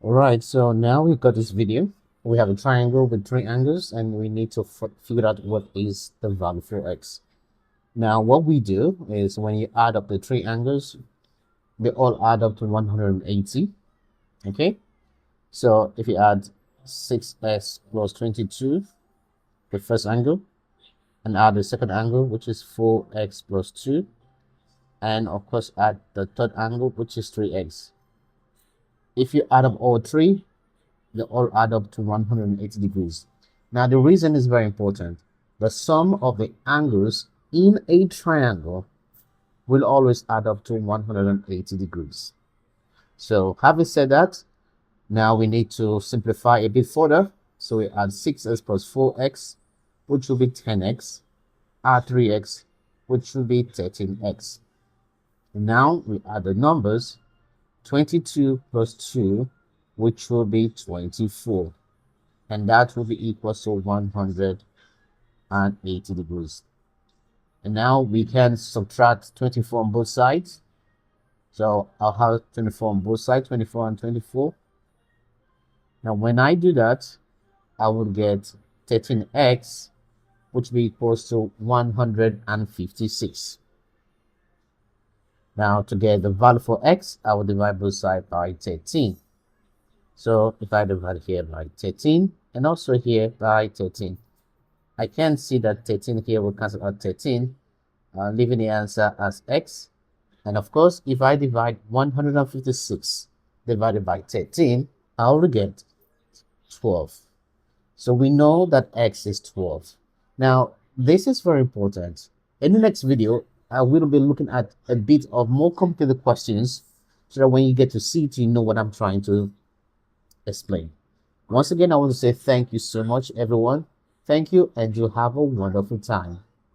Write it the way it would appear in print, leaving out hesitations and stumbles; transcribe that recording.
Alright, so now we've got this video. We have a triangle with three angles and we need to figure out what is the value for x. Now what we do is when you add up the three angles, they all add up to 180. Okay, so if you add 6x plus 22, the first angle, and add the second angle, which is 4x plus 2, and of course add the third angle, which is 3x. If you add up all three, they all add up to 180 degrees. Now the reason is very important. The sum of the angles in a triangle will always add up to 180 degrees. So having said that, now we need to simplify a bit further. So we add 6x plus 4x, which will be 10x, add 3x, which will be 13x. And now we add the numbers, 22 plus 2, which will be 24. And that will be equal to 180 degrees. And now we can subtract 24 on both sides. So I'll have 24 on both sides, 24 and 24. Now when I do that, I will get 13x, which will be equals to 156. Now to get the value for x, I will divide both sides by 13. So if I divide here by 13 and also here by 13, I can see that 13 here will cancel out 13, leaving the answer as x. And of course, if I divide 156 divided by 13, I will get 12. So we know that x is 12. Now, this is very important. In the next video, I will be looking at a bit of more complicated questions so that when you get to see it, you know what I'm trying to explain. Once again, I want to say thank you so much, everyone. Thank you, and you have a wonderful time.